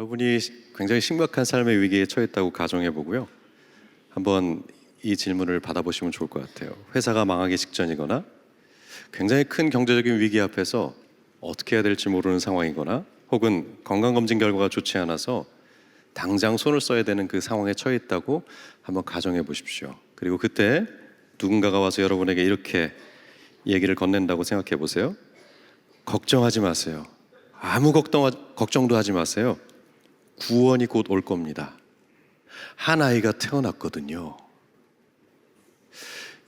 여러분이 굉장히 심각한 삶의 위기에 처했다고 가정해 보고요. 한번 이 질문을 받아보시면 좋을 것 같아요. 회사가 망하기 직전이거나 굉장히 큰 경제적인 위기 앞에서 어떻게 해야 될지 모르는 상황이거나 혹은 건강검진 결과가 좋지 않아서 당장 손을 써야 되는 그 상황에 처해 있다고 한번 가정해 보십시오. 그리고 그때 누군가가 와서 여러분에게 이렇게 얘기를 건넨다고 생각해 보세요. 걱정하지 마세요. 아무 걱정도 하지 마세요. 구원이 곧 올 겁니다. 한 아이가 태어났거든요.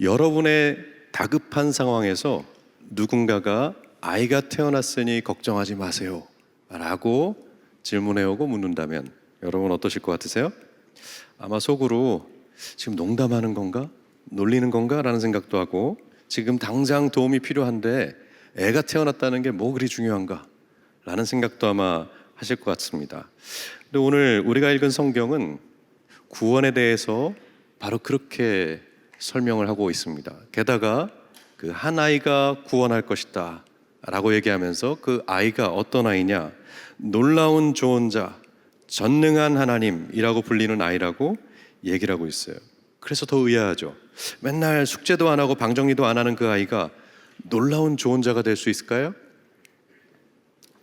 여러분의 다급한 상황에서 누군가가 아이가 태어났으니 걱정하지 마세요 라고 질문해오고 묻는다면 여러분 어떠실 것 같으세요? 아마 속으로 지금 농담하는 건가? 놀리는 건가? 라는 생각도 하고 지금 당장 도움이 필요한데 애가 태어났다는 게 뭐 그리 중요한가? 라는 생각도 아마 하실 것 같습니다. 근데 오늘 우리가 읽은 성경은 구원에 대해서 바로 그렇게 설명을 하고 있습니다. 게다가 그 한 아이가 구원할 것이다 라고 얘기하면서 그 아이가 어떤 아이냐? 놀라운 조언자, 전능한 하나님이라고 불리는 아이라고 얘기를 하고 있어요. 그래서 더 의아하죠. 맨날 숙제도 안 하고 방정리도 안 하는 그 아이가 놀라운 조언자가 될 수 있을까요?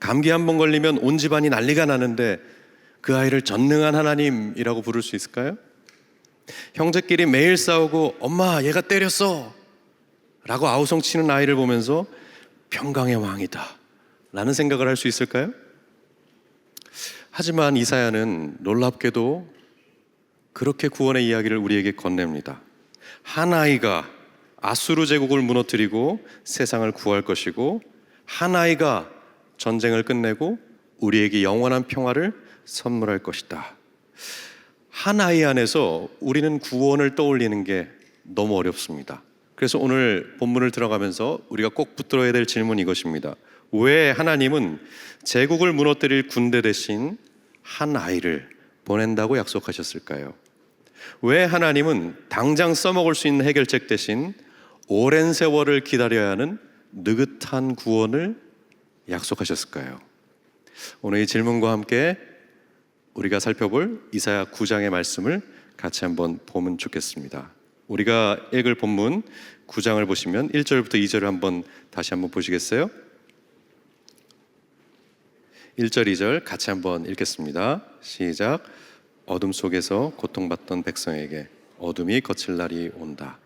감기 한 번 걸리면 온 집안이 난리가 나는데 그 아이를 전능한 하나님이라고 부를 수 있을까요? 형제끼리 매일 싸우고 엄마 얘가 때렸어 라고 아우성치는 아이를 보면서 평강의 왕이다 라는 생각을 할 수 있을까요? 하지만 이사야는 놀랍게도 그렇게 구원의 이야기를 우리에게 건넵니다. 한 아이가 아수르 제국을 무너뜨리고 세상을 구할 것이고 한 아이가 전쟁을 끝내고 우리에게 영원한 평화를 선물할 것이다. 한 아이 안에서 우리는 구원을 떠올리는 게 너무 어렵습니다. 그래서 오늘 본문을 들어가면서 우리가 꼭 붙들어야 될 질문이 이것입니다. 왜 하나님은 제국을 무너뜨릴 군대 대신 한 아이를 보낸다고 약속하셨을까요? 왜 하나님은 당장 써먹을 수 있는 해결책 대신 오랜 세월을 기다려야 하는 느긋한 구원을 약속하셨을까요? 오늘 이 질문과 함께 우리가 살펴볼 이사야 9장의 말씀을 같이 한번 보면 좋겠습니다. 우리가 읽을 본문 9장을 보시면 1절부터 2절을 다시 한번 보시겠어요? 1절, 2절 같이 한번 읽겠습니다. 시작. 어둠 속에서 고통받던 백성에게 어둠이 거칠 날이 온다.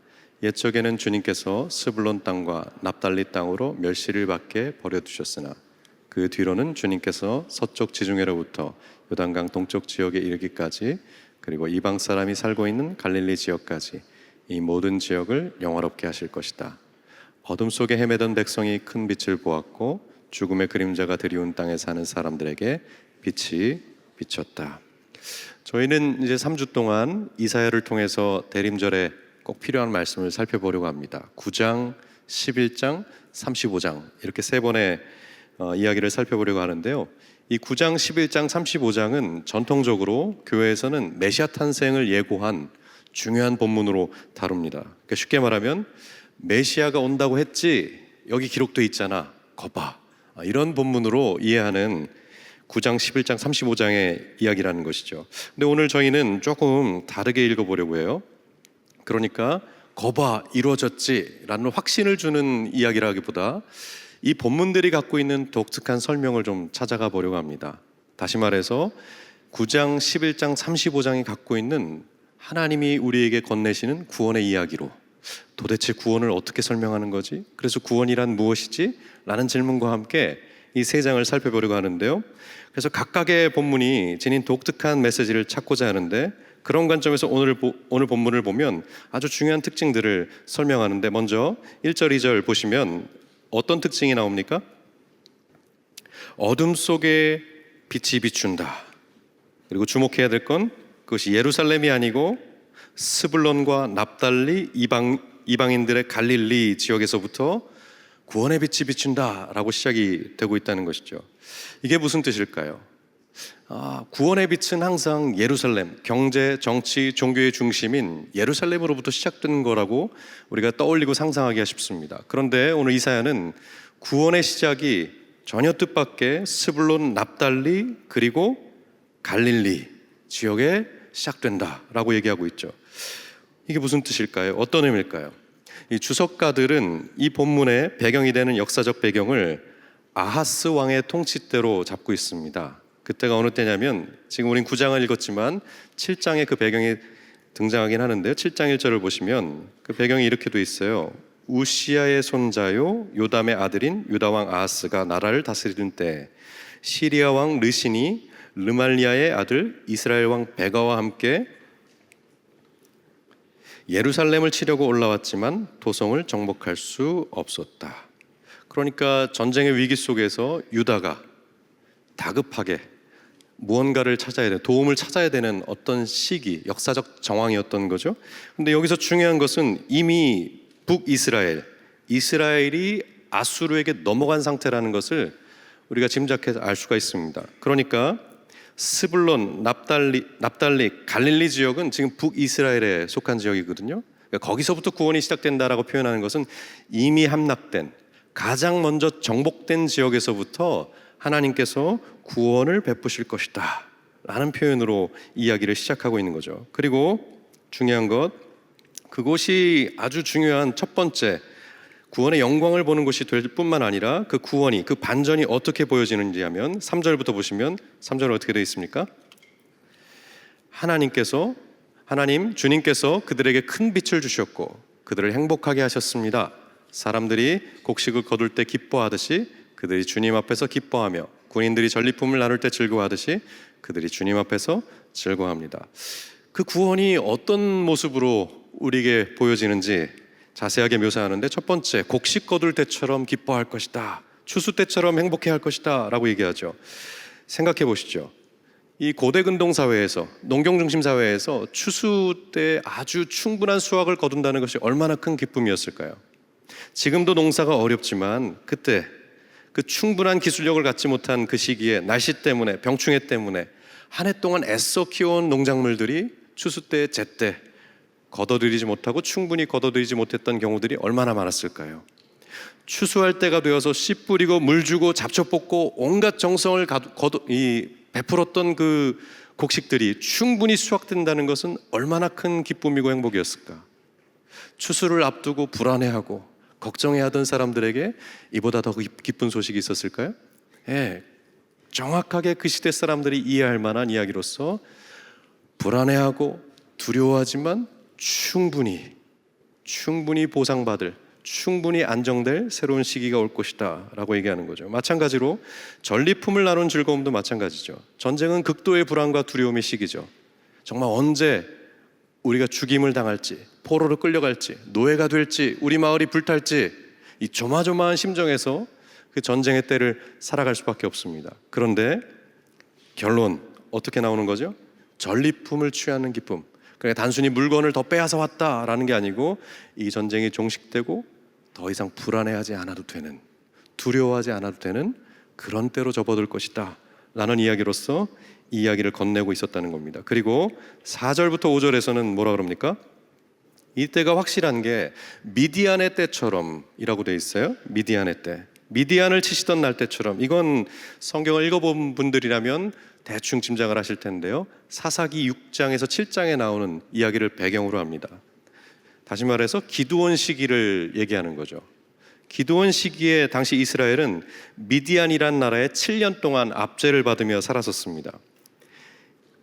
옛적에는 주님께서 스불론 땅과 납달리 땅으로 멸시를 받게 버려두셨으나 그 뒤로는 주님께서 서쪽 지중해로부터 요단강 동쪽 지역에 이르기까지 그리고 이방 사람이 살고 있는 갈릴리 지역까지 이 모든 지역을 영화롭게 하실 것이다. 어둠 속에 헤매던 백성이 큰 빛을 보았고 죽음의 그림자가 드리운 땅에 사는 사람들에게 빛이 비쳤다. 저희는 이제 3주 동안 이사야를 통해서 대림절에 꼭 필요한 말씀을 살펴보려고 합니다. 9장, 11장, 35장 이렇게 세 번의 이야기를 살펴보려고 하는데요. 이 9장, 11장, 35장은 전통적으로 교회에서는 메시아 탄생을 예고한 중요한 본문으로 다룹니다. 그러니까 쉽게 말하면 메시아가 온다고 했지 여기 기록돼 있잖아 거봐 이런 본문으로 이해하는 9장, 11장, 35장의 이야기라는 것이죠. 근데 오늘 저희는 조금 다르게 읽어보려고 해요. 그러니까 거봐 이루어졌지 라는 확신을 주는 이야기라기보다 이 본문들이 갖고 있는 독특한 설명을 좀 찾아가 보려고 합니다. 다시 말해서 9장, 11장, 35장이 갖고 있는 하나님이 우리에게 건네시는 구원의 이야기로 도대체 구원을 어떻게 설명하는 거지? 그래서 구원이란 무엇이지? 라는 질문과 함께 이 세 장을 살펴보려고 하는데요. 그래서 각각의 본문이 지닌 독특한 메시지를 찾고자 하는데 그런 관점에서 오늘 본문을 보면 아주 중요한 특징들을 설명하는데 먼저 1절, 2절 보시면 어떤 특징이 나옵니까? 어둠 속에 빛이 비춘다. 그리고 주목해야 될 건 그것이 예루살렘이 아니고 스불론과 납달리 이방인들의 갈릴리 지역에서부터 구원의 빛이 비춘다라고 시작이 되고 있다는 것이죠. 이게 무슨 뜻일까요? 구원의 빛은 항상 예루살렘, 경제, 정치, 종교의 중심인 예루살렘으로부터 시작된 거라고 우리가 떠올리고 상상하기가 쉽습니다. 그런데 오늘 이사야는 구원의 시작이 전혀 뜻밖의 스불론, 납달리 그리고 갈릴리 지역에 시작된다라고 얘기하고 있죠. 이게 무슨 뜻일까요? 어떤 의미일까요? 이 주석가들은 이 본문의 배경이 되는 역사적 배경을 아하스 왕의 통치 때로 잡고 있습니다. 그때가 어느 때냐면 지금 우린 9장을 읽었지만 7장에 그 배경이 등장하긴 하는데요. 7장 1절을 보시면 그 배경이 이렇게 돼 있어요. 우시야의 손자요 요담의 아들인 유다왕 아하스가 나라를 다스리던 때 시리아 왕 르신이 르말리아의 아들 이스라엘 왕 베가와 함께 예루살렘을 치려고 올라왔지만 도성을 정복할 수 없었다. 그러니까 전쟁의 위기 속에서 유다가 다급하게 무언가를 찾아야 되는, 도움을 찾아야 되는 어떤 시기, 역사적 정황이었던 거죠. 근데 여기서 중요한 것은 이미 북이스라엘, 이스라엘이 아수르에게 넘어간 상태라는 것을 우리가 짐작해서 알 수가 있습니다. 그러니까 스불론, 납달리, 갈릴리 지역은 지금 북이스라엘에 속한 지역이거든요. 그러니까 거기서부터 구원이 시작된다라고 표현하는 것은 이미 함락된, 가장 먼저 정복된 지역에서부터 하나님께서 구원을 베푸실 것이다 라는 표현으로 이야기를 시작하고 있는 거죠. 그리고 중요한 것, 그곳이 아주 중요한 첫 번째 구원의 영광을 보는 것이 될 뿐만 아니라 그 구원이, 그 반전이 어떻게 보여지는지 하면 3절부터 보시면 3절은 어떻게 되어 있습니까? 주님께서 그들에게 큰 빛을 주셨고 그들을 행복하게 하셨습니다. 사람들이 곡식을 거둘 때 기뻐하듯이 그들이 주님 앞에서 기뻐하며 군인들이 전리품을 나눌 때 즐거워하듯이 그들이 주님 앞에서 즐거워합니다. 그 구원이 어떤 모습으로 우리에게 보여지는지 자세하게 묘사하는데, 첫 번째, 곡식 거둘 때처럼 기뻐할 것이다, 추수 때처럼 행복해할 것이다 라고 얘기하죠. 생각해 보시죠. 이 고대 근동 사회에서, 농경 중심 사회에서 추수 때 아주 충분한 수확을 거둔다는 것이 얼마나 큰 기쁨이었을까요? 지금도 농사가 어렵지만 그때 그 충분한 기술력을 갖지 못한 그 시기에 날씨 때문에, 병충해 때문에 한 해 동안 애써 키워온 농작물들이 추수 때, 제때 걷어들이지 못하고 충분히 걷어들이지 못했던 경우들이 얼마나 많았을까요? 추수할 때가 되어서 씨 뿌리고 물 주고 잡초 뽑고 온갖 정성을 베풀었던 그 곡식들이 충분히 수확된다는 것은 얼마나 큰 기쁨이고 행복이었을까? 추수를 앞두고 불안해하고 걱정해하던 사람들에게 이보다 더 기쁜 소식이 있었을까요? 예, 정확하게 그 시대 사람들이 이해할 만한 이야기로서 불안해하고 두려워하지만 충분히 보상받을, 충분히 안정될 새로운 시기가 올 것이다 라고 얘기하는 거죠. 마찬가지로 전리품을 나눈 즐거움도 마찬가지죠. 전쟁은 극도의 불안과 두려움의 시기죠. 정말 언제 우리가 죽임을 당할지, 포로로 끌려갈지, 노예가 될지, 우리 마을이 불탈지, 이 조마조마한 심정에서 그 전쟁의 때를 살아갈 수밖에 없습니다. 그런데 결론 어떻게 나오는 거죠? 전리품을 취하는 기쁨. 그러니까 단순히 물건을 더 빼앗아 왔다라는 게 아니고 이 전쟁이 종식되고 더 이상 불안해하지 않아도 되는, 두려워하지 않아도 되는 그런 때로 접어들 것이다 라는 이야기로서 이 이야기를 건네고 있었다는 겁니다. 그리고 4절부터 5절에서는 뭐라 그럽니까? 이때가 확실한 게 미디안의 때처럼 이라고 돼 있어요. 미디안의 때, 미디안을 치시던 날 때처럼. 이건 성경을 읽어본 분들이라면 대충 짐작을 하실 텐데요, 사사기 6장에서 7장에 나오는 이야기를 배경으로 합니다. 다시 말해서 기드온 시기를 얘기하는 거죠. 기드온 시기에 당시 이스라엘은 미디안이란 나라에 7년 동안 압제를 받으며 살았었습니다.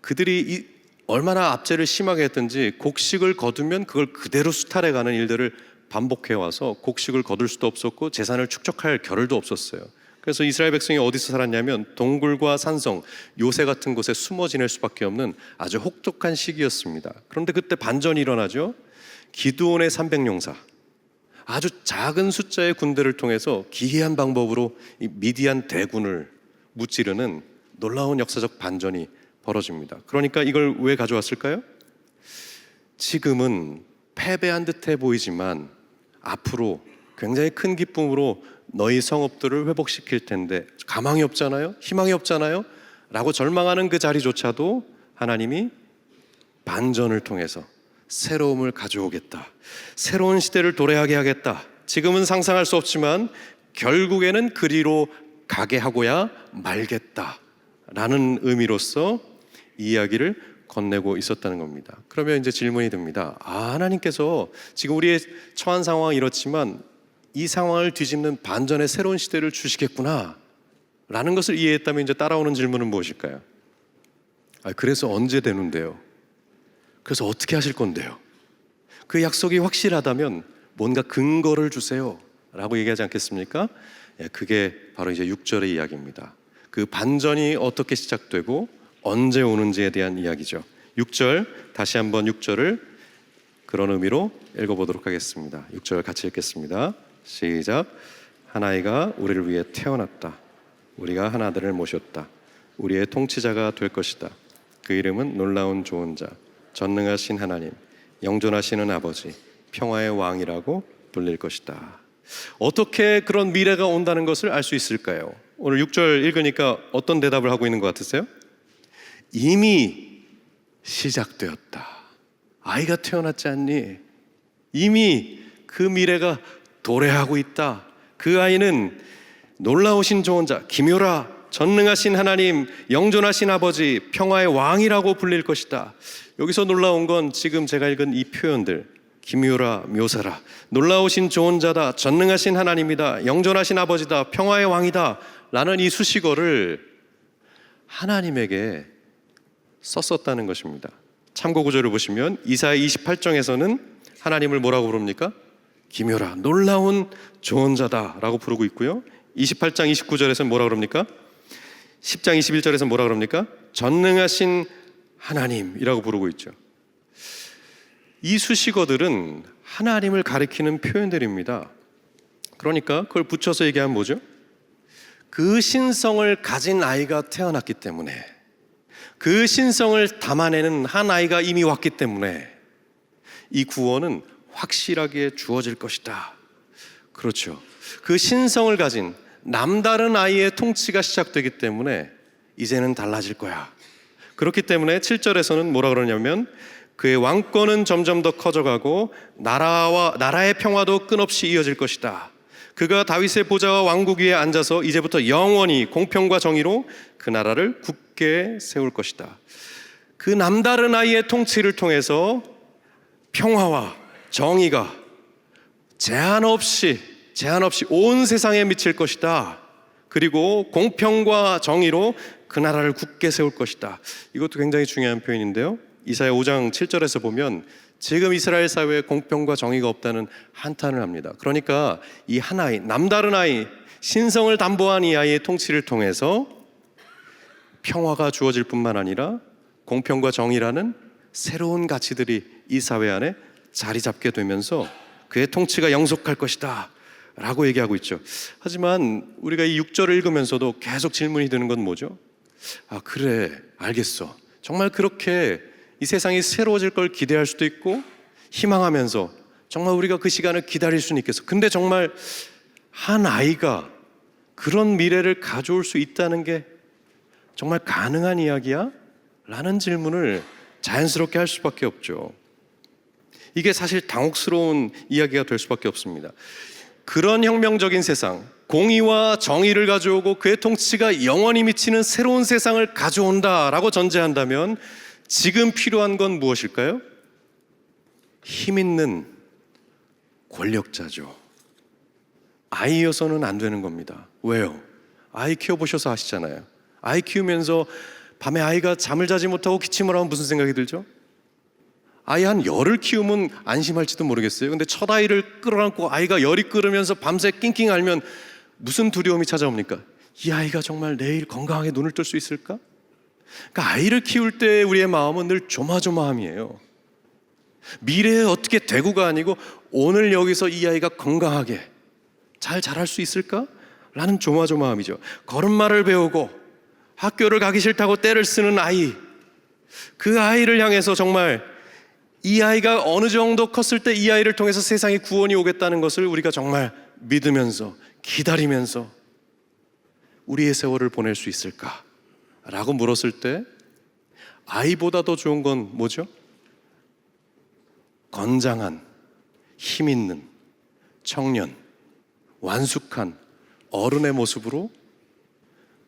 그들이 얼마나 압제를 심하게 했든지 곡식을 거두면 그걸 그대로 수탈해가는 일들을 반복해와서 곡식을 거둘 수도 없었고 재산을 축적할 겨를도 없었어요. 그래서 이스라엘 백성이 어디서 살았냐면 동굴과 산성, 요새 같은 곳에 숨어 지낼 수밖에 없는 아주 혹독한 시기였습니다. 그런데 그때 반전이 일어나죠. 기드온의 300용사, 아주 작은 숫자의 군대를 통해서 기이한 방법으로 이 미디안 대군을 무찌르는 놀라운 역사적 반전이 벌어집니다. 그러니까 이걸 왜 가져왔을까요? 지금은 패배한 듯해 보이지만 앞으로 굉장히 큰 기쁨으로 너희 성읍들을 회복시킬 텐데 가망이 없잖아요? 희망이 없잖아요? 라고 절망하는 그 자리조차도 하나님이 반전을 통해서 새로움을 가져오겠다, 새로운 시대를 도래하게 하겠다, 지금은 상상할 수 없지만 결국에는 그리로 가게 하고야 말겠다 라는 의미로서 이 이야기를 건네고 있었다는 겁니다. 그러면 이제 질문이 듭니다. 하나님께서 지금 우리의 처한 상황은 이렇지만 이 상황을 뒤집는 반전의 새로운 시대를 주시겠구나 라는 것을 이해했다면 이제 따라오는 질문은 무엇일까요? 그래서 언제 되는데요? 그래서 어떻게 하실 건데요? 그 약속이 확실하다면 뭔가 근거를 주세요 라고 얘기하지 않겠습니까? 그게 바로 이제 6절의 이야기입니다. 그 반전이 어떻게 시작되고 언제 오는지에 대한 이야기죠. 6절, 다시 한번 6절을 그런 의미로 읽어보도록 하겠습니다. 6절 같이 읽겠습니다. 시작. 한 아이가 우리를 위해 태어났다. 우리가 한 아들을 모셨다. 우리의 통치자가 될 것이다. 그 이름은 놀라운 좋은 자, 전능하신 하나님, 영존하시는 아버지, 평화의 왕이라고 불릴 것이다. 어떻게 그런 미래가 온다는 것을 알 수 있을까요? 오늘 6절 읽으니까 어떤 대답을 하고 있는 것 같으세요? 이미 시작되었다. 아이가 태어났지 않니? 이미 그 미래가 도래하고 있다. 그 아이는 놀라우신 좋은 자, 기묘라, 전능하신 하나님, 영존하신 아버지, 평화의 왕이라고 불릴 것이다. 여기서 놀라운 건 지금 제가 읽은 이 표현들, 기묘라, 묘사라, 놀라우신 좋은 자다, 전능하신 하나님이다, 영존하신 아버지다, 평화의 왕이다 라는 이 수식어를 하나님에게 썼었다는 것입니다. 참고 구절을 보시면 이사야 28장에서는 하나님을 뭐라고 부릅니까? 기묘라, 놀라운 좋은 자다 라고 부르고 있고요, 28장 29절에서는 뭐라고 그럽니까? 10장 21절에서는 뭐라고 그럽니까? 전능하신 하나님이라고 부르고 있죠. 이 수식어들은 하나님을 가리키는 표현들입니다. 그러니까 그걸 붙여서 얘기하면 뭐죠? 그 신성을 가진 아이가 태어났기 때문에, 그 신성을 담아내는 한 아이가 이미 왔기 때문에 이 구원은 확실하게 주어질 것이다. 그렇죠. 그 신성을 가진 남다른 아이의 통치가 시작되기 때문에 이제는 달라질 거야. 그렇기 때문에 7절에서는 뭐라 그러냐면 그의 왕권은 점점 더 커져가고 나라의 평화도 끝없이 이어질 것이다. 그가 다윗의 보좌와 왕국 위에 앉아서 이제부터 영원히 공평과 정의로 그 나라를 굳게 세울 것이다. 그 남다른 아이의 통치를 통해서 평화와 정의가 제한 없이 온 세상에 미칠 것이다. 그리고 공평과 정의로 그 나라를 굳게 세울 것이다. 이것도 굉장히 중요한 표현인데요, 이사야 5장 7절에서 보면 지금 이스라엘 사회에 공평과 정의가 없다는 한탄을 합니다. 그러니까 이 한 아이, 남다른 아이, 신성을 담보한 이 아이의 통치를 통해서 평화가 주어질 뿐만 아니라 공평과 정의라는 새로운 가치들이 이 사회 안에 자리 잡게 되면서 그의 통치가 영속할 것이다 라고 얘기하고 있죠. 하지만 우리가 이 6절을 읽으면서도 계속 질문이 드는 건 뭐죠? 그래, 알겠어. 정말 그렇게 이 세상이 새로워질 걸 기대할 수도 있고 희망하면서 정말 우리가 그 시간을 기다릴 수는 있겠어. 근데 정말 한 아이가 그런 미래를 가져올 수 있다는 게 정말 가능한 이야기야? 라는 질문을 자연스럽게 할 수밖에 없죠. 이게 사실 당혹스러운 이야기가 될 수밖에 없습니다. 그런 혁명적인 세상, 공의와 정의를 가져오고 그의 통치가 영원히 미치는 새로운 세상을 가져온다라고 전제한다면 지금 필요한 건 무엇일까요? 힘 있는 권력자죠. 아이여서는 안 되는 겁니다. 왜요? 아이 키워보셔서 아시잖아요. 아이 키우면서 밤에 아이가 잠을 자지 못하고 기침을 하면 무슨 생각이 들죠? 아이 한 열을 키우면 안심할지도 모르겠어요. 근데 첫 아이를 끌어안고 아이가 열이 끓으면서 밤새 낑낑 앓면 무슨 두려움이 찾아옵니까? 이 아이가 정말 내일 건강하게 눈을 뜰 수 있을까? 그러니까 아이를 키울 때 우리의 마음은 늘 조마조마함이에요. 미래에 어떻게 되고가 아니고 오늘 여기서 이 아이가 건강하게 잘 자랄 수 있을까? 라는 조마조마함이죠. 걸음마를 배우고 학교를 가기 싫다고 떼를 쓰는 아이, 그 아이를 향해서 정말 이 아이가 어느 정도 컸을 때 이 아이를 통해서 세상에 구원이 오겠다는 것을 우리가 정말 믿으면서 기다리면서 우리의 세월을 보낼 수 있을까? 라고 물었을 때 아이보다 더 좋은 건 뭐죠? 건장한, 힘 있는 청년, 완숙한 어른의 모습으로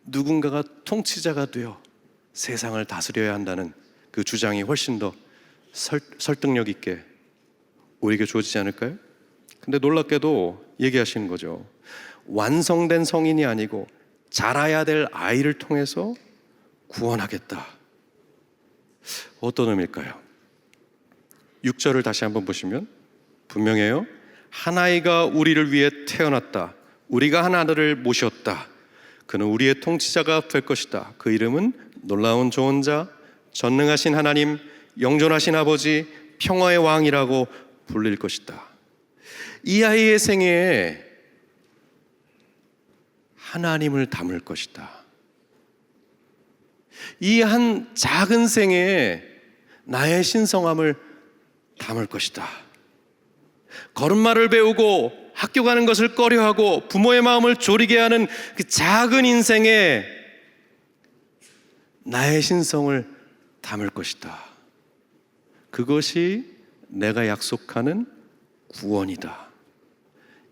누군가가 통치자가 되어 세상을 다스려야 한다는 그 주장이 훨씬 더 설득력 있게 우리에게 주어지지 않을까요? 근데 놀랍게도 얘기하시는 거죠. 완성된 성인이 아니고 자라야 될 아이를 통해서 구원하겠다. 어떤 의미일까요? 6절을 다시 한번 보시면 분명해요. 한 아이가 우리를 위해 태어났다. 우리가 한 아들을 모셨다. 그는 우리의 통치자가 될 것이다. 그 이름은 놀라운 좋은 자, 전능하신 하나님, 영존하신 아버지, 평화의 왕이라고 불릴 것이다. 이 아이의 생애에 하나님을 담을 것이다. 이 한 작은 생애에 나의 신성함을 담을 것이다. 걸음마를 배우고 학교 가는 것을 꺼려하고 부모의 마음을 졸이게 하는 그 작은 인생에 나의 신성을 담을 것이다. 그것이 내가 약속하는 구원이다.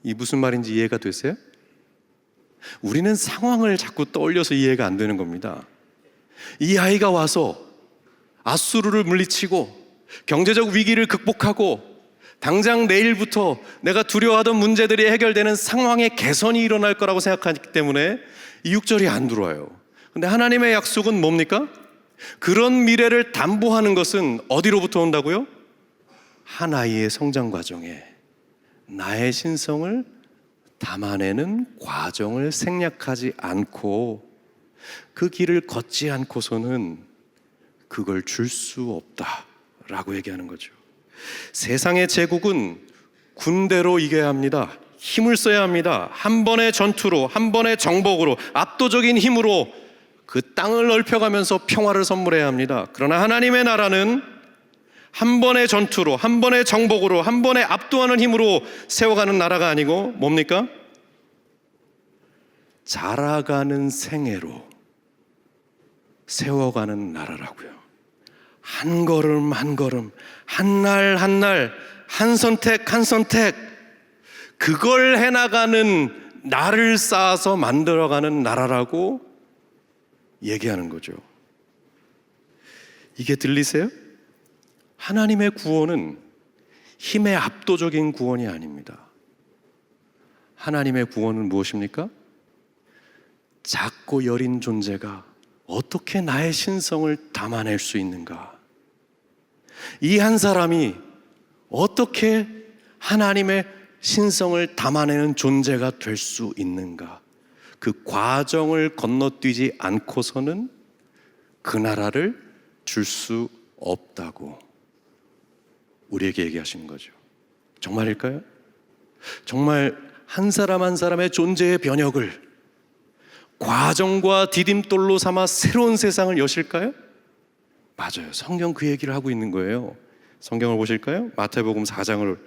이 무슨 말인지 이해가 되세요? 우리는 상황을 자꾸 떠올려서 이해가 안 되는 겁니다. 이 아이가 와서 아수르를 물리치고 경제적 위기를 극복하고 당장 내일부터 내가 두려워하던 문제들이 해결되는 상황의 개선이 일어날 거라고 생각하기 때문에 이 6절이 안 들어와요. 근데 하나님의 약속은 뭡니까? 그런 미래를 담보하는 것은 어디로부터 온다고요? 한 아이의 성장 과정에 나의 신성을 담아내는 과정을 생략하지 않고 그 길을 걷지 않고서는 그걸 줄 수 없다라고 얘기하는 거죠. 세상의 제국은 군대로 이겨야 합니다. 힘을 써야 합니다. 한 번의 전투로, 한 번의 정복으로, 압도적인 힘으로 그 땅을 넓혀가면서 평화를 선물해야 합니다. 그러나 하나님의 나라는 한 번의 전투로, 한 번의 정복으로, 한 번에 압도하는 힘으로 세워가는 나라가 아니고 뭡니까? 자라가는 생애로 세워가는 나라라고요. 한 걸음 한 걸음, 한 날 한 날, 한 선택 한 선택, 그걸 해나가는 나를 쌓아서 만들어가는 나라라고 얘기하는 거죠. 이게 들리세요? 하나님의 구원은 힘의 압도적인 구원이 아닙니다. 하나님의 구원은 무엇입니까? 작고 여린 존재가 어떻게 나의 신성을 담아낼 수 있는가? 이 한 사람이 어떻게 하나님의 신성을 담아내는 존재가 될 수 있는가? 그 과정을 건너뛰지 않고서는 그 나라를 줄 수 없다고 우리에게 얘기하시는 거죠. 정말일까요? 정말 한 사람 한 사람의 존재의 변혁을 과정과 디딤돌로 삼아 새로운 세상을 여실까요? 맞아요. 성경 그 얘기를 하고 있는 거예요. 성경을 보실까요? 마태복음 4장을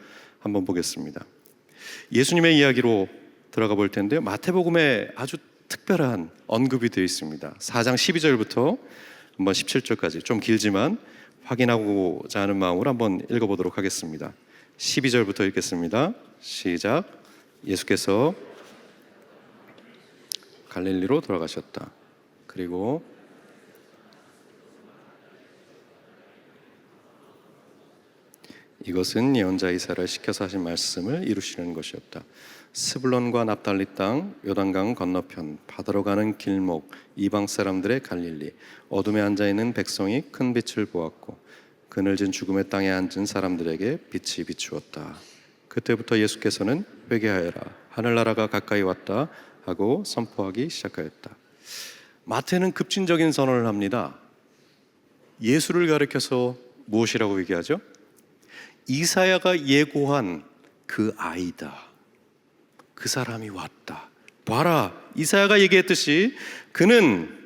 한번 보겠습니다. 예수님의 이야기로 들어가 볼 텐데요. 마태복음에 아주 특별한 언급이 되어 있습니다. 4장 12절부터 한번 17절까지 좀 길지만 확인하고자 하는 마음으로 한번 읽어보도록 하겠습니다. 12절부터 읽겠습니다. 시작. 예수께서 갈릴리로 돌아가셨다. 그리고 이것은 예언자 이사야를 시켜서 하신 말씀을 이루시는 것이었다. 스불론과 납달리 땅 요단강 건너편 바다로 가는 길목 이방 사람들의 갈릴리 어둠에 앉아있는 백성이 큰 빛을 보았고 그늘진 죽음의 땅에 앉은 사람들에게 빛이 비추었다. 그때부터 예수께서는 회개하여라 하늘나라가 가까이 왔다 하고 선포하기 시작하였다. 마태는 급진적인 선언을 합니다. 예수를 가리켜서 무엇이라고 얘기하죠? 이사야가 예고한 그 아이다. 그 사람이 왔다. 봐라, 이사야가 얘기했듯이 그는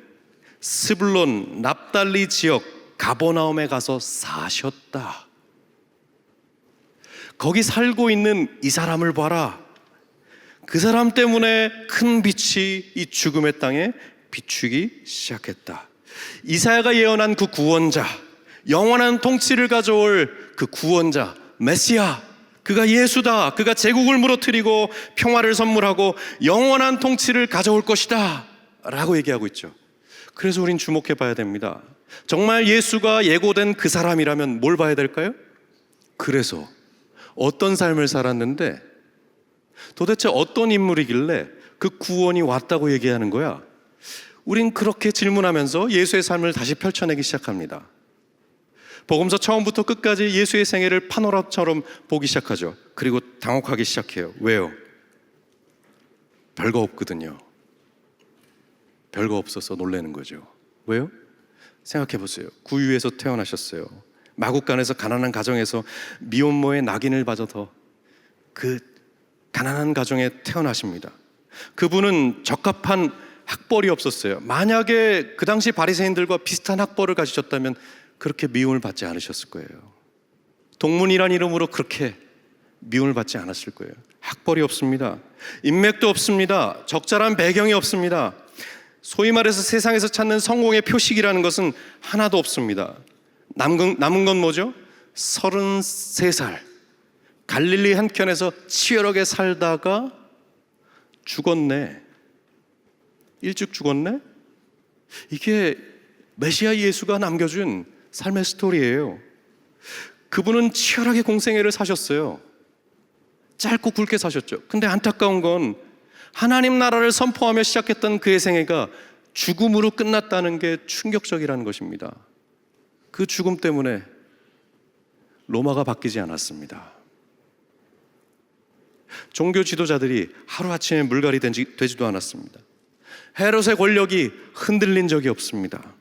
스불론 납달리 지역 가버나움에 가서 사셨다. 거기 살고 있는 이 사람을 봐라. 그 사람 때문에 큰 빛이 이 죽음의 땅에 비추기 시작했다. 이사야가 예언한 그 구원자, 영원한 통치를 가져올 그 구원자, 메시아, 그가 예수다. 그가 제국을 무너뜨리고 평화를 선물하고 영원한 통치를 가져올 것이다 라고 얘기하고 있죠. 그래서 우린 주목해 봐야 됩니다. 정말 예수가 예고된 그 사람이라면 뭘 봐야 될까요? 그래서 어떤 삶을 살았는데 도대체 어떤 인물이길래 그 구원이 왔다고 얘기하는 거야? 우린 그렇게 질문하면서 예수의 삶을 다시 펼쳐내기 시작합니다. 복음서 처음부터 끝까지 예수의 생애를 파노라마처럼 보기 시작하죠. 그리고 당혹하기 시작해요. 왜요? 별거 없거든요. 별거 없어서 놀라는 거죠. 왜요? 생각해 보세요. 구유에서 태어나셨어요. 마국간에서 가난한 가정에서 미혼모의 낙인을 받아서 그 가난한 가정에 태어나십니다. 그분은 적합한 학벌이 없었어요. 만약에 그 당시 바리새인들과 비슷한 학벌을 가지셨다면 그렇게 미움을 받지 않으셨을 거예요. 동문이란 이름으로 그렇게 미움을 받지 않았을 거예요. 학벌이 없습니다. 인맥도 없습니다. 적절한 배경이 없습니다. 소위 말해서 세상에서 찾는 성공의 표식이라는 것은 하나도 없습니다. 남은 건 뭐죠? 33살 갈릴리 한켠에서 치열하게 살다가 죽었네. 일찍 죽었네? 이게 메시아 예수가 남겨준 삶의 스토리예요. 그분은 치열하게 공생애를 사셨어요. 짧고 굵게 사셨죠. 근데 안타까운 건 하나님 나라를 선포하며 시작했던 그의 생애가 죽음으로 끝났다는 게 충격적이라는 것입니다. 그 죽음 때문에 로마가 바뀌지 않았습니다. 종교 지도자들이 하루아침에 물갈이 되지도 않았습니다. 헤롯의 권력이 흔들린 적이 없습니다.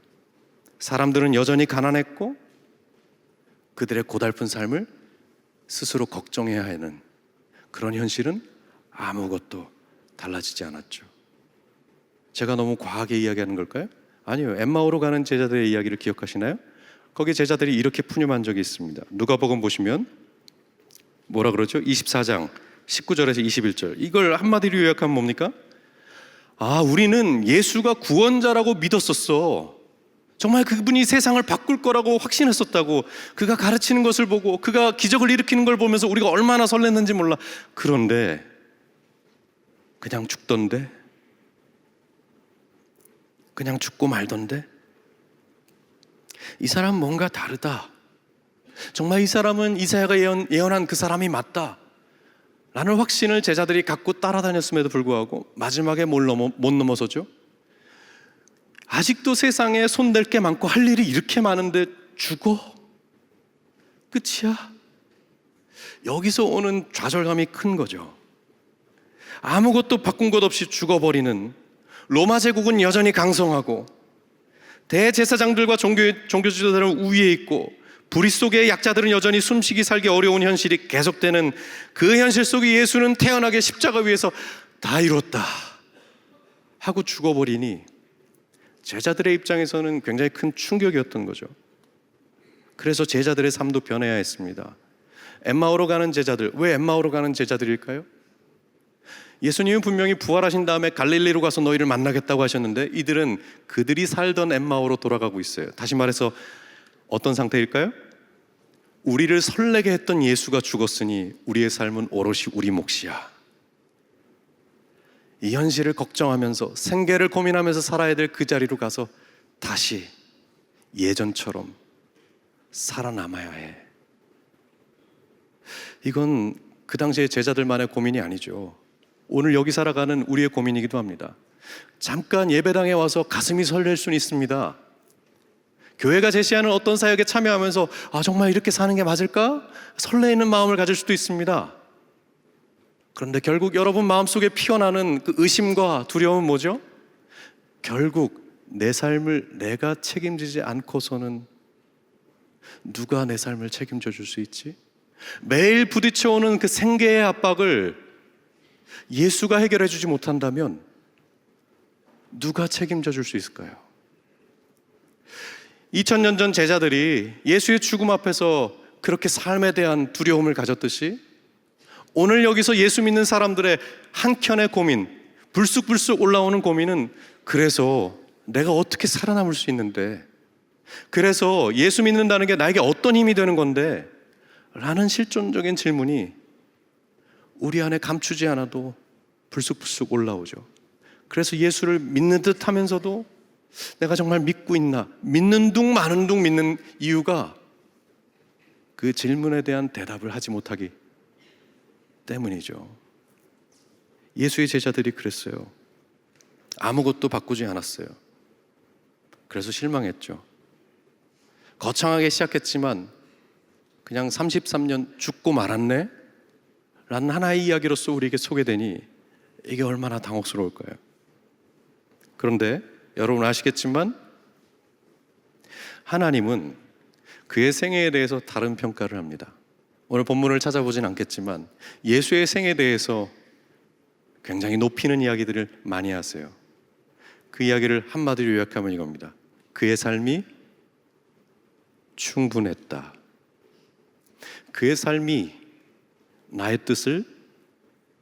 사람들은 여전히 가난했고 그들의 고달픈 삶을 스스로 걱정해야 하는 그런 현실은 아무것도 달라지지 않았죠. 제가 너무 과하게 이야기하는 걸까요? 아니요. 엠마오로 가는 제자들의 이야기를 기억하시나요? 거기 제자들이 이렇게 푸념한 적이 있습니다. 누가복음 보시면 뭐라 그러죠? 24장 19절에서 21절. 이걸 한마디로 요약하면 뭡니까? 우리는 예수가 구원자라고 믿었었어. 정말 그분이 세상을 바꿀 거라고 확신했었다고. 그가 가르치는 것을 보고 그가 기적을 일으키는 걸 보면서 우리가 얼마나 설렜는지 몰라. 그런데 그냥 죽던데? 그냥 죽고 말던데? 이 사람 뭔가 다르다. 정말 이 사람은 이사야가 예언한 그 사람이 맞다 라는 확신을 제자들이 갖고 따라다녔음에도 불구하고 마지막에 못 넘어서죠. 아직도 세상에 손댈 게 많고 할 일이 이렇게 많은데 죽어? 끝이야? 여기서 오는 좌절감이 큰 거죠. 아무것도 바꾼 것 없이 죽어버리는 로마 제국은 여전히 강성하고 대제사장들과 종교 지도자들은 우위에 있고 불의 속의 약자들은 여전히 숨쉬기 살기 어려운 현실이 계속되는 그 현실 속에 예수는 태어나게 십자가 위에서 다 이뤘다 하고 죽어버리니 제자들의 입장에서는 굉장히 큰 충격이었던 거죠. 그래서 제자들의 삶도 변해야 했습니다. 엠마오로 가는 제자들, 왜 엠마오로 가는 제자들일까요? 예수님은 분명히 부활하신 다음에 갈릴리로 가서 너희를 만나겠다고 하셨는데 이들은 그들이 살던 엠마오로 돌아가고 있어요. 다시 말해서 어떤 상태일까요? 우리를 설레게 했던 예수가 죽었으니 우리의 삶은 오롯이 우리 몫이야. 이 현실을 걱정하면서 생계를 고민하면서 살아야 될 그 자리로 가서 다시 예전처럼 살아남아야 해. 이건 그 당시의 제자들만의 고민이 아니죠. 오늘 여기 살아가는 우리의 고민이기도 합니다. 잠깐 예배당에 와서 가슴이 설렐 수는 있습니다. 교회가 제시하는 어떤 사역에 참여하면서 정말 이렇게 사는 게 맞을까? 설레이는 마음을 가질 수도 있습니다. 그런데 결국 여러분 마음속에 피어나는 그 의심과 두려움은 뭐죠? 결국 내 삶을 내가 책임지지 않고서는 누가 내 삶을 책임져 줄 수 있지? 매일 부딪혀오는 그 생계의 압박을 예수가 해결해 주지 못한다면 누가 책임져 줄 수 있을까요? 2000년 전 제자들이 예수의 죽음 앞에서 그렇게 삶에 대한 두려움을 가졌듯이 오늘 여기서 예수 믿는 사람들의 한켠의 고민, 불쑥불쑥 올라오는 고민은 그래서 내가 어떻게 살아남을 수 있는데, 그래서 예수 믿는다는 게 나에게 어떤 힘이 되는 건데 라는 실존적인 질문이 우리 안에 감추지 않아도 불쑥불쑥 올라오죠. 그래서 예수를 믿는 듯 하면서도 내가 정말 믿고 있나? 믿는 둥 마는 둥 믿는 이유가 그 질문에 대한 대답을 하지 못하기 때문이죠. 예수의 제자들이 그랬어요. 아무것도 바꾸지 않았어요. 그래서 실망했죠. 거창하게 시작했지만 그냥 33년 죽고 말았네? 라는 하나의 이야기로서 우리에게 소개되니 이게 얼마나 당혹스러울까요? 그런데 여러분 아시겠지만 하나님은 그의 생애에 대해서 다른 평가를 합니다. 오늘 본문을 찾아보진 않겠지만 예수의 생애에 대해서 굉장히 높이는 이야기들을 많이 하세요. 그 이야기를 한마디로 요약하면 이겁니다. 그의 삶이 충분했다. 그의 삶이 나의 뜻을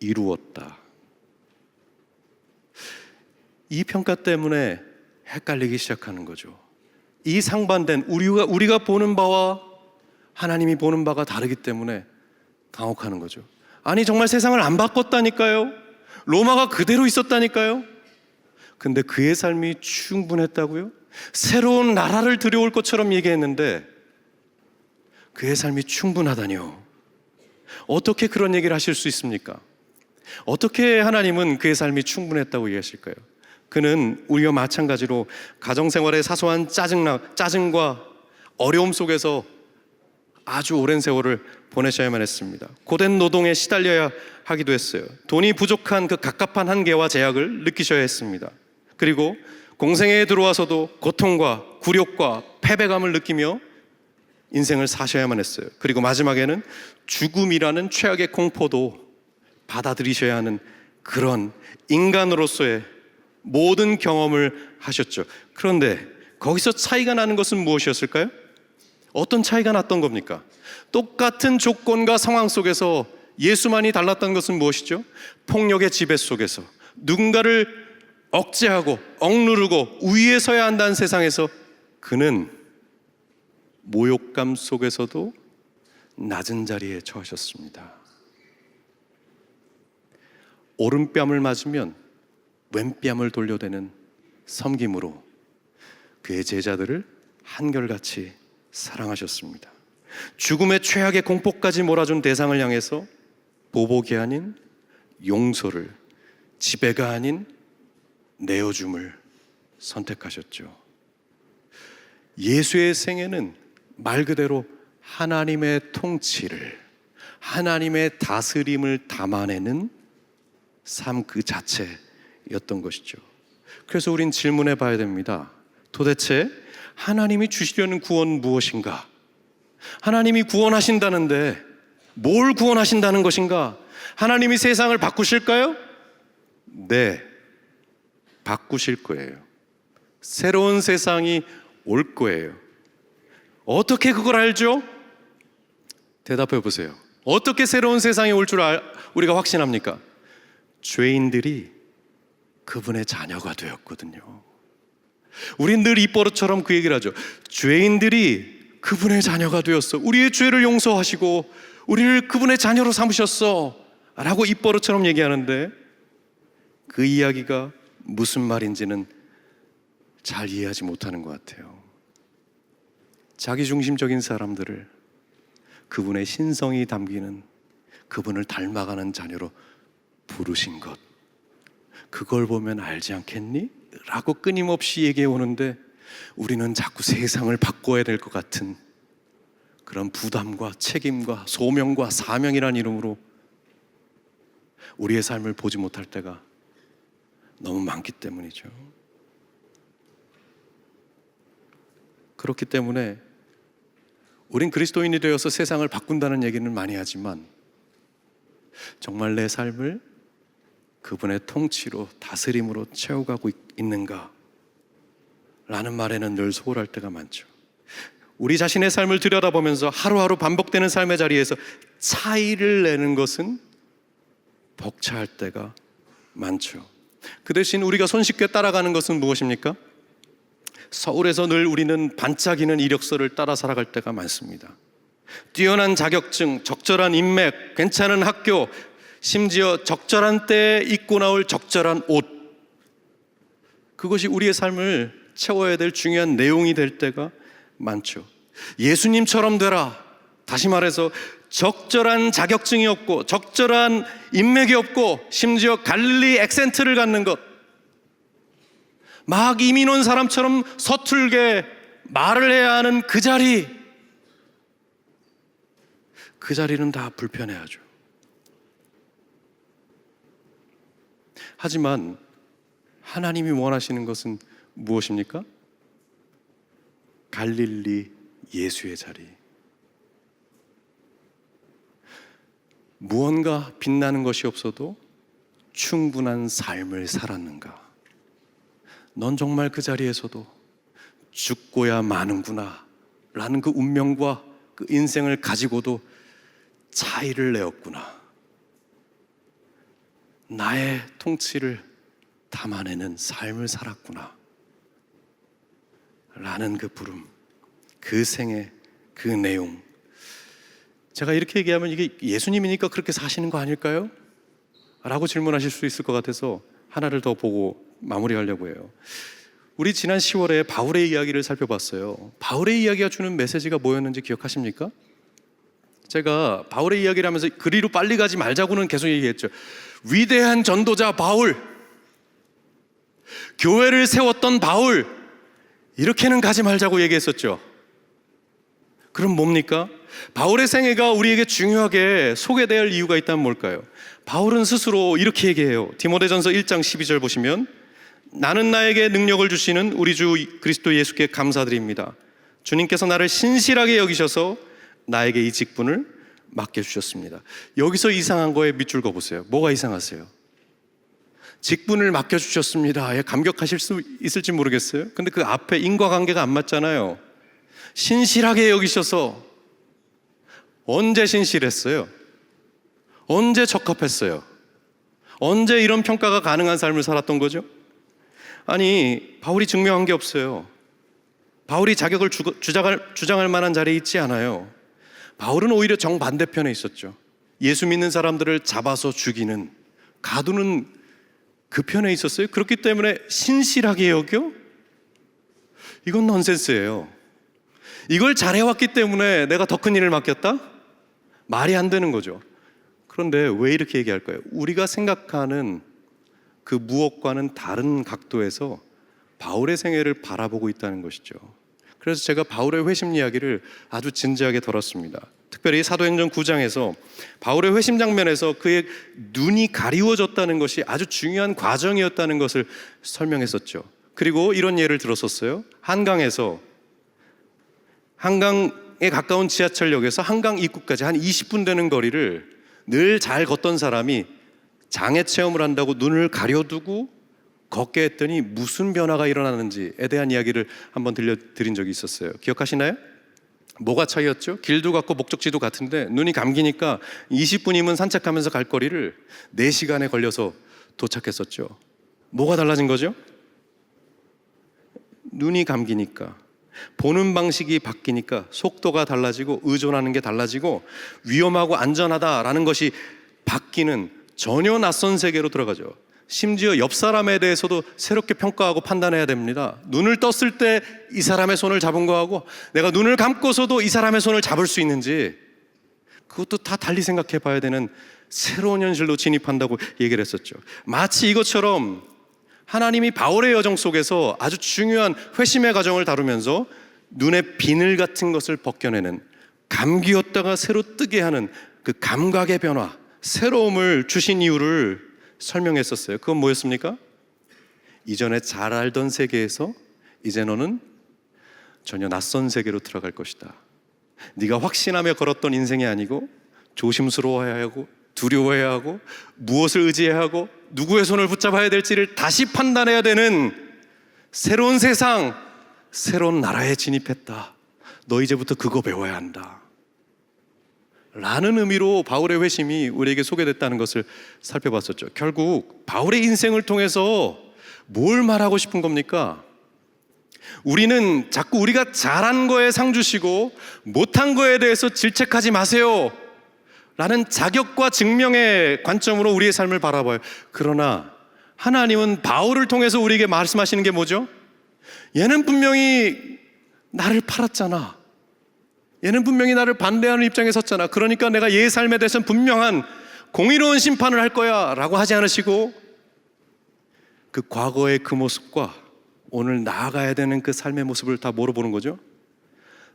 이루었다. 이 평가 때문에 헷갈리기 시작하는 거죠. 이 상반된 우리가 보는 바와 하나님이 보는 바가 다르기 때문에 당혹하는 거죠. 아니 정말 세상을 안 바꿨다니까요. 로마가 그대로 있었다니까요. 근데 그의 삶이 충분했다고요? 새로운 나라를 들여올 것처럼 얘기했는데 그의 삶이 충분하다니요. 어떻게 그런 얘기를 하실 수 있습니까? 어떻게 하나님은 그의 삶이 충분했다고 얘기하실까요? 그는 우리와 마찬가지로 가정생활의 사소한 짜증과 어려움 속에서 아주 오랜 세월을 보내셔야만 했습니다. 고된 노동에 시달려야 하기도 했어요. 돈이 부족한 그 갑갑한 한계와 제약을 느끼셔야 했습니다. 그리고 공생애에 들어와서도 고통과 굴욕과 패배감을 느끼며 인생을 사셔야만 했어요. 그리고 마지막에는 죽음이라는 최악의 공포도 받아들이셔야 하는 그런 인간으로서의 모든 경험을 하셨죠. 그런데 거기서 차이가 나는 것은 무엇이었을까요? 어떤 차이가 났던 겁니까? 똑같은 조건과 상황 속에서 예수만이 달랐던 것은 무엇이죠? 폭력의 지배 속에서 누군가를 억제하고 억누르고 우위에 서야 한다는 세상에서 그는 모욕감 속에서도 낮은 자리에 처하셨습니다. 오른뺨을 맞으면 왼뺨을 돌려대는 섬김으로 그의 제자들을 한결같이 사랑하셨습니다. 죽음의 최악의 공포까지 몰아준 대상을 향해서 보복이 아닌 용서를, 지배가 아닌 내어줌을 선택하셨죠. 예수의 생애는 말 그대로 하나님의 통치를, 하나님의 다스림을 담아내는 삶 그 자체였던 것이죠. 그래서 우린 질문해 봐야 됩니다. 도대체 하나님이 주시려는 구원은 무엇인가? 하나님이 구원하신다는데 뭘 구원하신다는 것인가? 하나님이 세상을 바꾸실까요? 네, 바꾸실 거예요. 새로운 세상이 올 거예요. 어떻게 그걸 알죠? 대답해 보세요. 어떻게 새로운 세상이 올 줄 우리가 확신합니까? 죄인들이 그분의 자녀가 되었거든요. 우린 늘 입버릇처럼 그 얘기를 하죠. 죄인들이 그분의 자녀가 되었어. 우리의 죄를 용서하시고 우리를 그분의 자녀로 삼으셨어 라고 입버릇처럼 얘기하는데 그 이야기가 무슨 말인지는 잘 이해하지 못하는 것 같아요. 자기중심적인 사람들을 그분의 신성이 담기는 그분을 닮아가는 자녀로 부르신 것, 그걸 보면 알지 않겠니? 라고 끊임없이 얘기해 오는데 우리는 자꾸 세상을 바꿔야 될 것 같은 그런 부담과 책임과 소명과 사명이란 이름으로 우리의 삶을 보지 못할 때가 너무 많기 때문이죠. 그렇기 때문에 우린 그리스도인이 되어서 세상을 바꾼다는 얘기는 많이 하지만 정말 내 삶을 그분의 통치로 다스림으로 채워가고 있는가? 라는 말에는 늘 소홀할 때가 많죠. 우리 자신의 삶을 들여다보면서 하루하루 반복되는 삶의 자리에서 차이를 내는 것은 벅차할 때가 많죠. 그 대신 우리가 손쉽게 따라가는 것은 무엇입니까? 서울에서 늘 우리는 반짝이는 이력서를 따라 살아갈 때가 많습니다. 뛰어난 자격증, 적절한 인맥, 괜찮은 학교, 심지어 적절한 때에 입고 나올 적절한 옷, 그것이 우리의 삶을 채워야 될 중요한 내용이 될 때가 많죠. 예수님처럼 되라. 다시 말해서 적절한 자격증이 없고 적절한 인맥이 없고 심지어 갈릴리 액센트를 갖는 것, 막 이민 온 사람처럼 서툴게 말을 해야 하는 그 자리는 다 불편해하죠. 하지만 하나님이 원하시는 것은 무엇입니까? 갈릴리 예수의 자리. 무언가 빛나는 것이 없어도 충분한 삶을 살았는가? 넌 정말 그 자리에서도 죽고야 마는구나 라는 그 운명과 그 인생을 가지고도 차이를 내었구나. 나의 통치를 담아내는 삶을 살았구나 라는 그 부름, 그 생애, 그 내용. 제가 이렇게 얘기하면 이게 예수님이니까 그렇게 사시는 거 아닐까요? 라고 질문하실 수 있을 것 같아서 하나를 더 보고 마무리하려고 해요. 우리 지난 10월에 바울의 이야기를 살펴봤어요. 바울의 이야기가 주는 메시지가 뭐였는지 기억하십니까? 제가 바울의 이야기를 하면서 그리로 빨리 가지 말자고는 계속 얘기했죠. 위대한 전도자 바울, 교회를 세웠던 바울, 이렇게는 가지 말자고 얘기했었죠. 그럼 뭡니까? 바울의 생애가 우리에게 중요하게 소개되어야 할 이유가 있다면 뭘까요? 바울은 스스로 이렇게 얘기해요. 디모데전서 1장 12절 보시면, 나는 나에게 능력을 주시는 우리 주 그리스도 예수께 감사드립니다. 주님께서 나를 신실하게 여기셔서 나에게 이 직분을 맡겨주셨습니다. 여기서 이상한 거에 밑줄 그어보세요. 뭐가 이상하세요? 직분을 맡겨주셨습니다. 감격하실 수 있을지 모르겠어요. 근데 그 앞에 인과관계가 안 맞잖아요. 신실하게 여기셔서, 언제 신실했어요? 언제 적합했어요? 언제 이런 평가가 가능한 삶을 살았던 거죠? 아니, 바울이 증명한 게 없어요. 바울이 자격을 주장할 만한 자리에 있지 않아요. 바울은 오히려 정반대편에 있었죠. 예수 믿는 사람들을 잡아서 죽이는, 가두는 그 편에 있었어요. 그렇기 때문에 신실하게 여겨? 이건 넌센스예요. 이걸 잘해왔기 때문에 내가 더 큰 일을 맡겼다? 말이 안 되는 거죠. 그런데 왜 이렇게 얘기할까요? 우리가 생각하는 그 무엇과는 다른 각도에서 바울의 생애를 바라보고 있다는 것이죠. 그래서 제가 바울의 회심 이야기를 아주 진지하게 다뤘습니다. 특별히 사도행전 9장에서 바울의 회심 장면에서 그의 눈이 가리워졌다는 것이 아주 중요한 과정이었다는 것을 설명했었죠. 그리고 이런 예를 들었었어요. 한강에 가까운 지하철역에서 한강 입구까지 한 20분 되는 거리를 늘 잘 걷던 사람이 장애 체험을 한다고 눈을 가려두고 걷게 했더니 무슨 변화가 일어나는지에 대한 이야기를 한번 들려드린 적이 있었어요. 기억하시나요? 뭐가 차이였죠? 길도 같고 목적지도 같은데 눈이 감기니까 20분이면 산책하면서 갈 거리를 4시간에 걸려서 도착했었죠. 뭐가 달라진 거죠? 눈이 감기니까, 보는 방식이 바뀌니까 속도가 달라지고 의존하는 게 달라지고 위험하고 안전하다라는 것이 바뀌는 전혀 낯선 세계로 들어가죠. 심지어 옆 사람에 대해서도 새롭게 평가하고 판단해야 됩니다. 눈을 떴을 때 이 사람의 손을 잡은 거하고 내가 눈을 감고서도 이 사람의 손을 잡을 수 있는지, 그것도 다 달리 생각해 봐야 되는 새로운 현실로 진입한다고 얘기를 했었죠. 마치 이것처럼 하나님이 바울의 여정 속에서 아주 중요한 회심의 과정을 다루면서 눈에 비늘 같은 것을 벗겨내는, 감기였다가 새로 뜨게 하는 그 감각의 변화, 새로움을 주신 이유를 설명했었어요. 그건 뭐였습니까? 이전에 잘 알던 세계에서 이제 너는 전혀 낯선 세계로 들어갈 것이다. 네가 확신하며 걸었던 인생이 아니고 조심스러워해야 하고 두려워해야 하고 무엇을 의지해야 하고 누구의 손을 붙잡아야 될지를 다시 판단해야 되는 새로운 세상, 새로운 나라에 진입했다. 너 이제부터 그거 배워야 한다 라는 의미로 바울의 회심이 우리에게 소개됐다는 것을 살펴봤었죠. 결국 바울의 인생을 통해서 뭘 말하고 싶은 겁니까? 우리는 자꾸 우리가 잘한 거에 상 주시고 못한 거에 대해서 질책하지 마세요 라는 자격과 증명의 관점으로 우리의 삶을 바라봐요. 그러나 하나님은 바울을 통해서 우리에게 말씀하시는 게 뭐죠? 얘는 분명히 나를 팔았잖아. 얘는 분명히 나를 반대하는 입장에 섰잖아. 그러니까 내가 얘의 삶에 대해서는 분명한 공의로운 심판을 할 거야 라고 하지 않으시고, 그 과거의 그 모습과 오늘 나아가야 되는 그 삶의 모습을 다 뭐로 보는 거죠?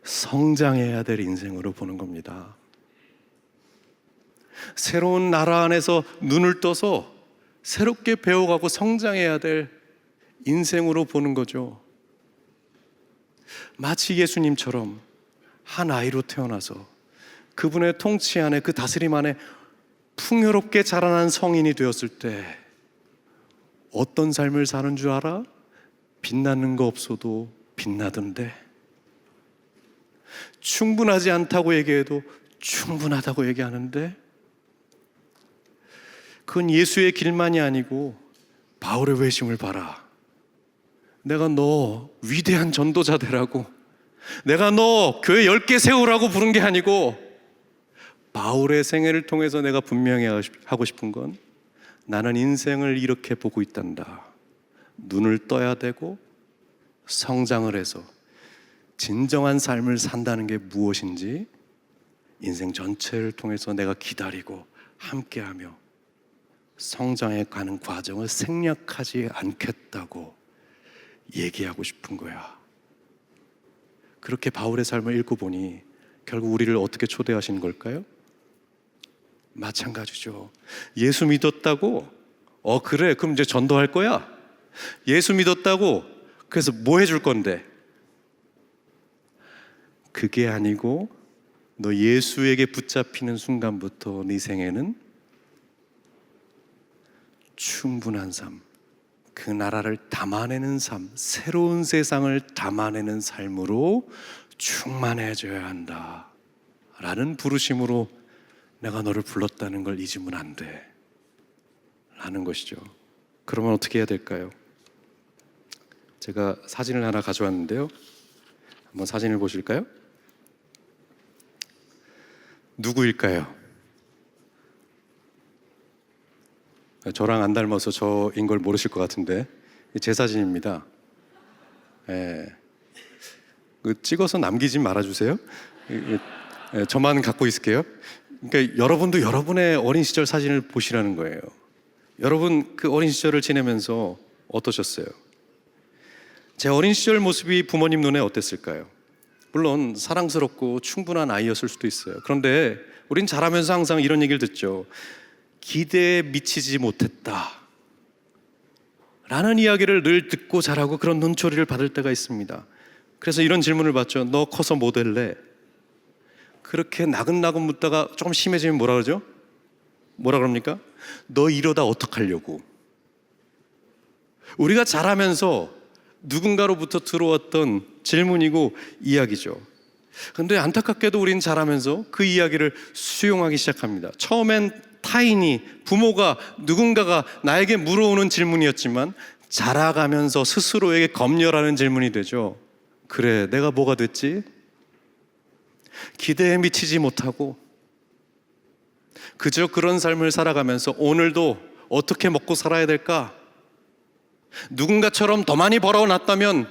성장해야 될 인생으로 보는 겁니다. 새로운 나라 안에서 눈을 떠서 새롭게 배워가고 성장해야 될 인생으로 보는 거죠. 마치 예수님처럼 한 아이로 태어나서 그분의 통치 안에, 그 다스림 안에 풍요롭게 자라난 성인이 되었을 때 어떤 삶을 사는 줄 알아? 빛나는 거 없어도 빛나던데, 충분하지 않다고 얘기해도 충분하다고 얘기하는데, 그건 예수의 길만이 아니고 바울의 외심을 봐라. 내가 너 위대한 전도자 되라고, 내가 너 교회 10개 세우라고 부른 게 아니고, 바울의 생애를 통해서 내가 분명히 하고 싶은 건, 나는 인생을 이렇게 보고 있단다. 눈을 떠야 되고 성장을 해서 진정한 삶을 산다는 게 무엇인지 인생 전체를 통해서 내가 기다리고 함께하며 성장해 가는 과정을 생략하지 않겠다고 얘기하고 싶은 거야. 그렇게 바울의 삶을 읽고 보니 결국 우리를 어떻게 초대하신 걸까요? 마찬가지죠. 예수 믿었다고? 그래, 그럼 이제 전도할 거야? 예수 믿었다고? 그래서 뭐 해줄 건데? 그게 아니고, 너 예수에게 붙잡히는 순간부터 네 생애는 충분한 삶, 그 나라를 담아내는 삶, 새로운 세상을 담아내는 삶으로 충만해져야 한다 라는 부르심으로 내가 너를 불렀다는 걸 잊으면 안 돼 라는 것이죠. 그러면 어떻게 해야 될까요? 제가 사진을 하나 가져왔는데요, 한번 사진을 보실까요? 누구일까요? 저랑 안 닮아서 저인 걸 모르실 것 같은데, 제 사진입니다. 찍어서 남기지 말아주세요. 저만 갖고 있을게요. 그러니까 여러분도 여러분의 어린 시절 사진을 보시라는 거예요. 여러분 그 어린 시절을 지내면서 어떠셨어요? 제 어린 시절 모습이 부모님 눈에 어땠을까요? 물론 사랑스럽고 충분한 아이였을 수도 있어요. 그런데 우린 자라면서 항상 이런 얘기를 듣죠. 기대에 미치지 못했다 라는 이야기를 늘 듣고 자라고 그런 눈초리를 받을 때가 있습니다. 그래서 이런 질문을 받죠. 너 커서 뭐 될래? 그렇게 나긋나긋 묻다가 조금 심해지면 뭐라 그러죠? 뭐라 그럽니까? 너 이러다 어떡하려고? 우리가 자라면서 누군가로부터 들어왔던 질문이고 이야기죠. 그런데 안타깝게도 우리는 자라면서 그 이야기를 수용하기 시작합니다. 처음엔 타인이, 부모가, 누군가가 나에게 물어오는 질문이었지만 자라가면서 스스로에게 검열하는 질문이 되죠. 그래, 내가 뭐가 됐지? 기대에 미치지 못하고 그저 그런 삶을 살아가면서 오늘도 어떻게 먹고 살아야 될까? 누군가처럼 더 많이 벌어놨다면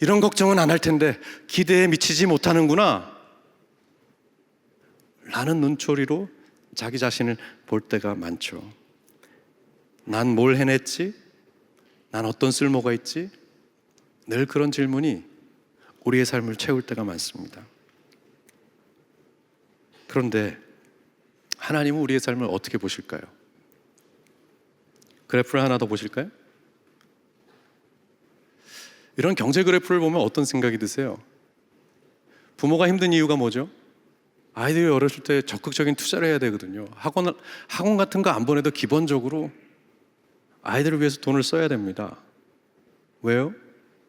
이런 걱정은 안 할 텐데 기대에 미치지 못하는구나 라는 눈초리로 자기 자신을 볼 때가 많죠. 난 뭘 해냈지? 난 어떤 쓸모가 있지? 늘 그런 질문이 우리의 삶을 채울 때가 많습니다. 그런데 하나님은 우리의 삶을 어떻게 보실까요? 그래프를 하나 더 보실까요? 이런 경제 그래프를 보면 어떤 생각이 드세요? 부모가 힘든 이유가 뭐죠? 아이들이 어렸을 때 적극적인 투자를 해야 되거든요. 학원 같은 거 안 보내도 기본적으로 아이들을 위해서 돈을 써야 됩니다. 왜요?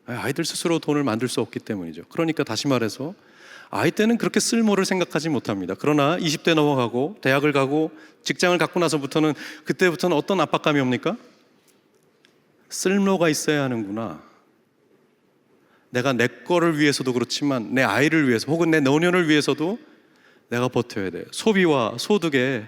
아이들 스스로 돈을 만들 수 없기 때문이죠. 그러니까 다시 말해서 아이 때는 그렇게 쓸모를 생각하지 못합니다. 그러나 20대 넘어가고 대학을 가고 직장을 갖고 나서부터는, 그때부터는 어떤 압박감이 옵니까? 쓸모가 있어야 하는구나. 내가 내 거를 위해서도 그렇지만 내 아이를 위해서 혹은 내 노년을 위해서도 내가 버텨야 돼요. 소비와 소득에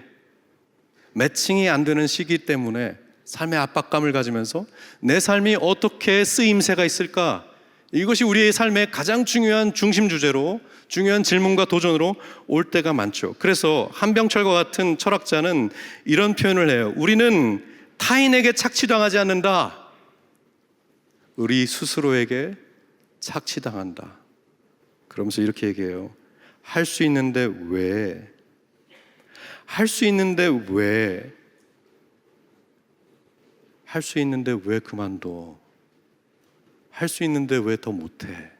매칭이 안 되는 시기 때문에 삶의 압박감을 가지면서 내 삶이 어떻게 쓰임새가 있을까, 이것이 우리의 삶의 가장 중요한 중심 주제로, 중요한 질문과 도전으로 올 때가 많죠. 그래서 한병철과 같은 철학자는 이런 표현을 해요. 우리는 타인에게 착취당하지 않는다. 우리 스스로에게 착취당한다. 그러면서 이렇게 얘기해요. 할 수 있는데 왜? 할 수 있는데 왜? 할 수 있는데 왜 그만둬? 할 수 있는데 왜 더 못해?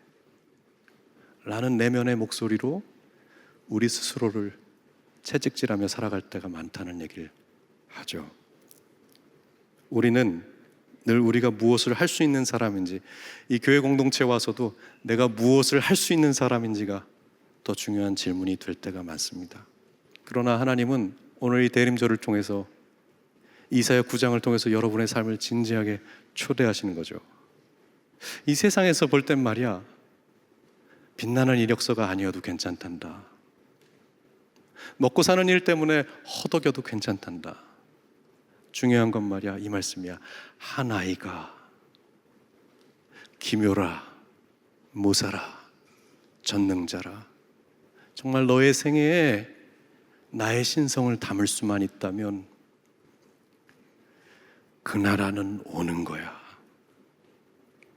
라는 내면의 목소리로 우리 스스로를 채찍질하며 살아갈 때가 많다는 얘기를 하죠. 우리는 늘 우리가 무엇을 할 수 있는 사람인지, 이 교회 공동체에 와서도 내가 무엇을 할 수 있는 사람인지가 더 중요한 질문이 될 때가 많습니다. 그러나 하나님은 오늘 이 대림절을 통해서, 이사야 9장을 통해서 여러분의 삶을 진지하게 초대하시는 거죠. 이 세상에서 볼 땐 말이야, 빛나는 이력서가 아니어도 괜찮단다. 먹고 사는 일 때문에 허덕여도 괜찮단다. 중요한 건 말이야, 이 말씀이야. 한 아이가 기묘라, 모사라, 전능자라. 정말 너의 생애에 나의 신성을 담을 수만 있다면 그 나라는 오는 거야.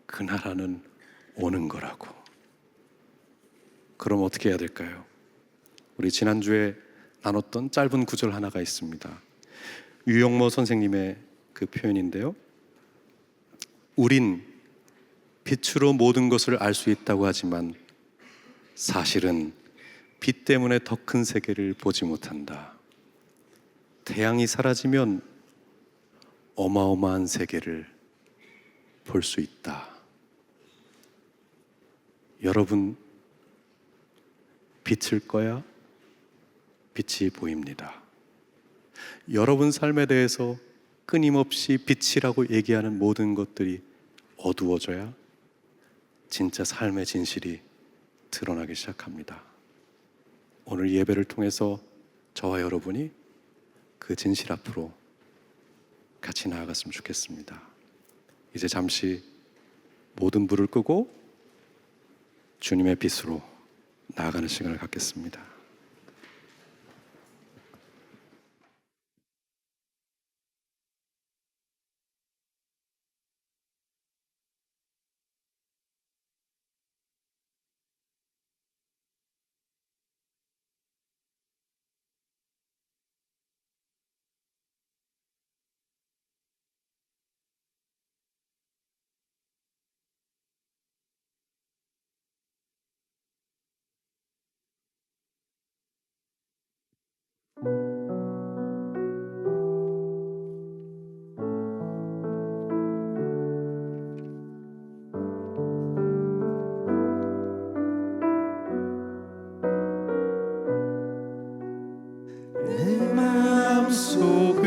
그 나라는 오는 거라고. 그럼 어떻게 해야 될까요? 우리 지난주에 나눴던 짧은 구절 하나가 있습니다. 유영모 선생님의 그 표현인데요. 우린 빛으로 모든 것을 알 수 있다고 하지만 사실은 빛 때문에 더 큰 세계를 보지 못한다. 태양이 사라지면 어마어마한 세계를 볼 수 있다. 여러분, 빛일 거야? 빛이 보입니다. 여러분 삶에 대해서 끊임없이 빛이라고 얘기하는 모든 것들이 어두워져야 진짜 삶의 진실이 드러나기 시작합니다. 오늘 예배를 통해서 저와 여러분이 그 진실 앞으로 같이 나아갔으면 좋겠습니다. 이제 잠시 모든 불을 끄고 주님의 빛으로 나아가는 시간을 갖겠습니다. 내 마음속을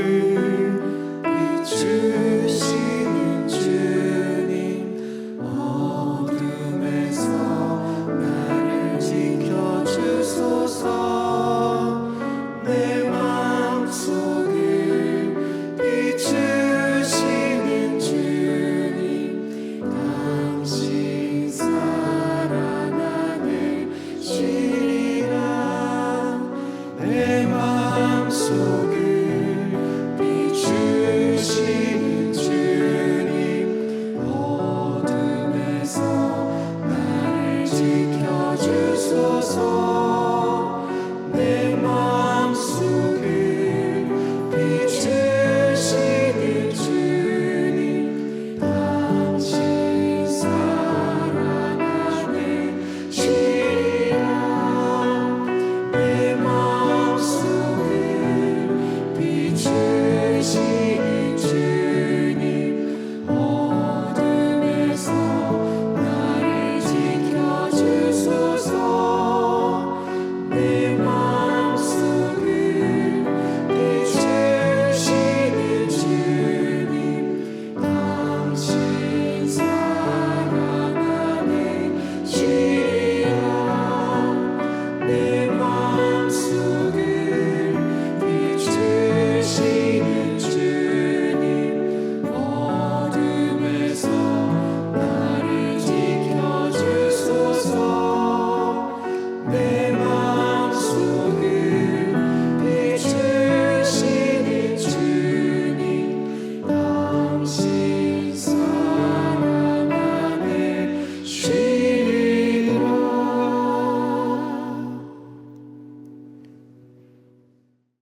비추시는 주님, 어둠에서 나를 지켜주소서. 내 마음속을 비추시는 주님, 당신 사랑 안에 쉬리라. 내 마음속을 비추시는 주님, 어둠에서 나를 지켜주소서. 내 마음속을 비추시는 주님, 당신 사랑 안에 쉬리라. 내 마음속을 비추시는 주님, 어둠에서 나를 지켜주소서. 내 마음속을 비추시는 주님, 당신 사랑 안에 쉬리라. 내